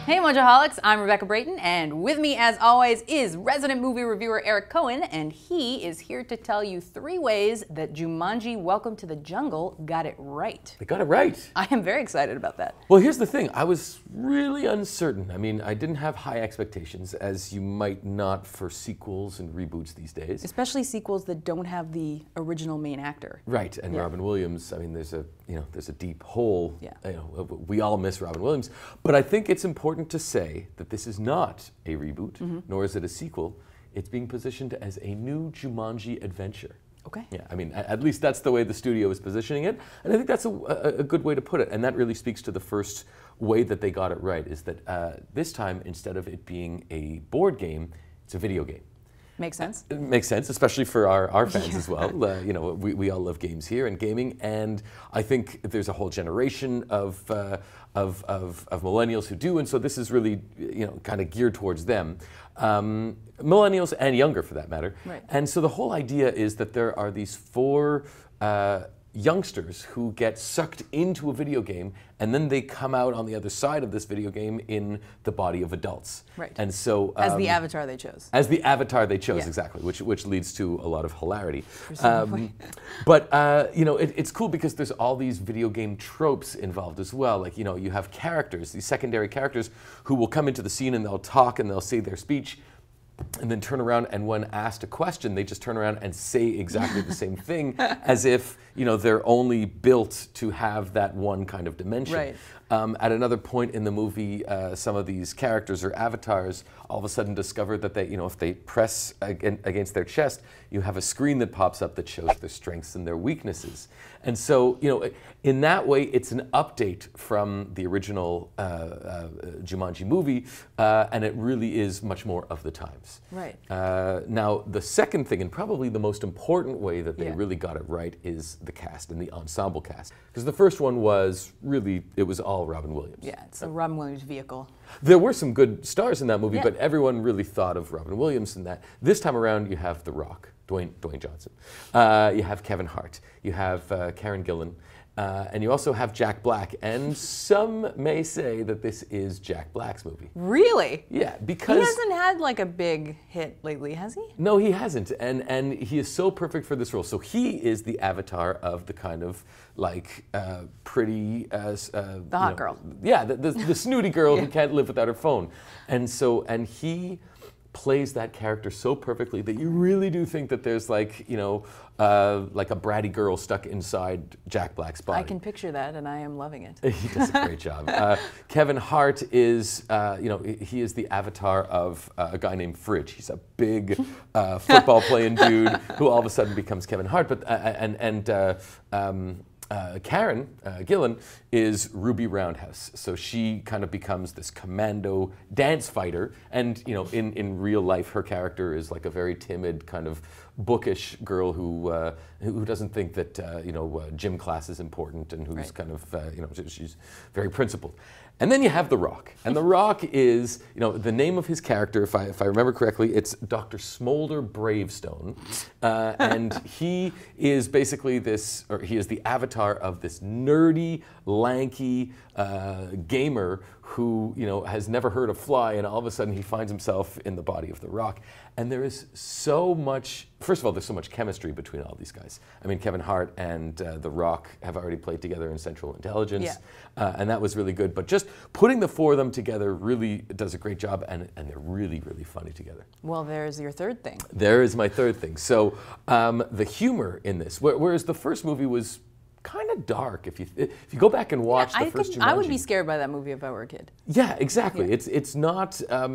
Hey Mojoholics, I'm Rebecca Brayton, and with me as always is resident movie reviewer Eric Cohen, and he is here to tell you 3 ways that Jumanji Welcome to the Jungle got it right. They got it right. I am very excited about that. Well, here's the thing. I was really uncertain. I mean, I didn't have high expectations, as you might not for sequels and reboots these days. Especially sequels that don't have the original main actor. Right, and Robin Williams, I mean, there's a deep hole. Yeah. We all miss Robin Williams, but I think it's important to say that this is not a reboot, nor is it a sequel. It's being positioned as a new Jumanji adventure. Okay. Yeah, I mean, at least that's the way the studio is positioning it, and I think that's a good way to put it, and that really speaks to the first way that they got it right, is that this time, instead of it being a board game, it's a video game. Makes sense. It makes sense, especially for our fans as well. We all love games here and gaming, and I think there's a whole generation of millennials who do, and so this is really kind of geared towards them, millennials and younger for that matter. Right. And so the whole idea is that there are these 4 youngsters who get sucked into a video game, and then they come out on the other side of this video game in the body of adults. Right. And so As the avatar they chose. As the avatar they chose, Yeah. exactly, which leads to a lot of hilarity. But It's cool because there's all these video game tropes involved as well. Like, you have characters, these secondary characters, who will come into the scene and they'll talk and they'll say their speech, and then turn around, and when asked a question, they just turn around and say exactly the same thing, as if they're only built to have that one kind of dimension. Right. At another point in the movie, some of these characters or avatars all of a sudden discover that they, if they press against their chest, you have a screen that pops up that shows their strengths and their weaknesses. And so, in that way, it's an update from the original Jumanji movie, and it really is much more of the times. Right. Now, the second thing, and probably the most important way that they really got it right, is the cast and the ensemble cast. Because the first one was really, it was all Robin Williams. yeah, it's a Robin Williams vehicle. There were some good stars in that movie, Yeah. but everyone really thought of Robin Williams in that. This time around, you have The Rock, Dwayne Johnson. You have Kevin Hart. You have Karen Gillan. And you also have Jack Black. And some may say that this is Jack Black's movie. Really? Yeah, because... He hasn't had like a big hit lately, has he? No, he hasn't, and he is so perfect for this role. So he is the avatar of the kind of like pretty, The hot girl. Yeah, the snooty girl who can't live without her phone, and he plays that character so perfectly that you really do think that there's like like a bratty girl stuck inside Jack Black's body. I can picture that, and I am loving it. He does a great job. Kevin Hart is, he is the avatar of a guy named Fridge. He's a big football playing dude who all of a sudden becomes Kevin Hart. But Karen Gillan is Ruby Roundhouse, so she kind of becomes this commando dance fighter, and in real life her character is like a very timid kind of bookish girl who doesn't think that gym class is important, and who's kind of she's very principled. And then you have The Rock, and The Rock is the name of his character, if I remember correctly, it's Dr. Smolder Bravestone, and he is basically he is the avatar of this nerdy, lanky gamer who has never heard a fly, and all of a sudden he finds himself in the body of The Rock. And there is so much, first of all, there's so much chemistry between all these guys. I mean, Kevin Hart and The Rock have already played together in Central Intelligence, and that was really good. But just putting the 4 of them together really does a great job, and they're really, really funny together. Well, there's your third thing. There is my third thing. So the humor in this, whereas the first movie was kind of dark. If you go back and watch the first Jumanji, I would be scared by that movie if I were a kid. Yeah, exactly. Yeah. It's not. I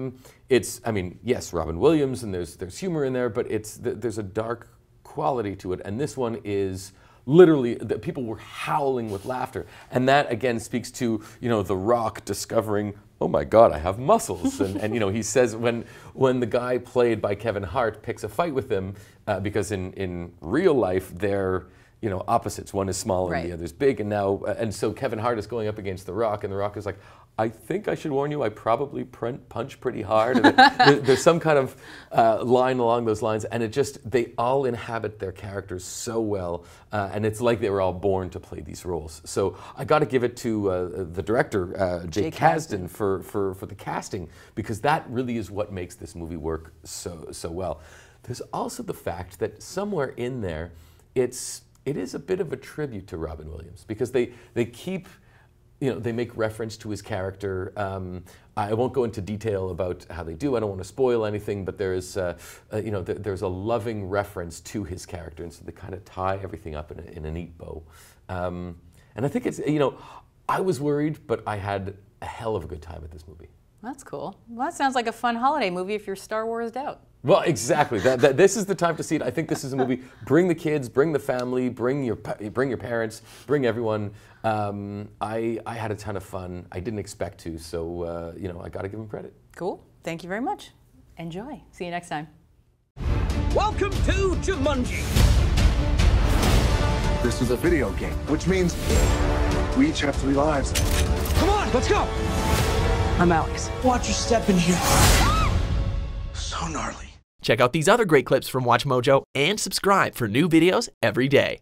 mean, yes, Robin Williams, and there's humor in there, but there's a dark quality to it, and this one is literally the people were howling with laughter, and that again speaks to The Rock discovering, oh my God, I have muscles, and he says when the guy played by Kevin Hart picks a fight with him because in real life they're you know, opposites. One is small and the other's big, and now, and so Kevin Hart is going up against The Rock, and The Rock is like, I think I should warn you, I probably punch pretty hard. And there's some kind of line along those lines, and it just, they all inhabit their characters so well, and it's like they were all born to play these roles. So I got to give it to the director, Jake Kasdan, for the casting, because that really is what makes this movie work so well. There's also the fact that somewhere in there, it is a bit of a tribute to Robin Williams, because they keep, you know, they make reference to his character. I won't go into detail about how they do. I don't want to spoil anything, but there's, you know, there's a loving reference to his character, and so they kind of tie everything up in a neat bow. And I think it's, you know, I was worried, but I had a hell of a good time at this movie. That's cool. Well, that sounds like a fun holiday movie if you're Star Wars'd out. Well, exactly. This is the time to see it. I think this is a movie. Bring the kids, bring the family, bring your parents, bring everyone. I had a ton of fun. I didn't expect to, so you know, I got to give them credit. Cool. Thank you very much. Enjoy. See you next time. Welcome to Jumanji. This is a video game, which means we each have 3 lives. Come on, let's go. I'm Alex. Watch your step in here. So gnarly. Check out these other great clips from WatchMojo and subscribe for new videos every day.